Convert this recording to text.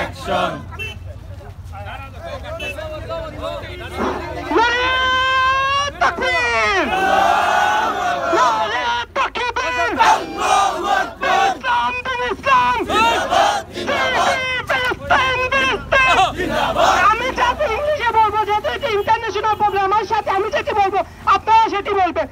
Action! আমি যাতে ইংলিশে বলবো, যেহেতু এটা ইন্টারন্যাশনাল প্রবলেম, আমার সাথে আমি যেটি বলবো আপনারা সেটি বলবেন।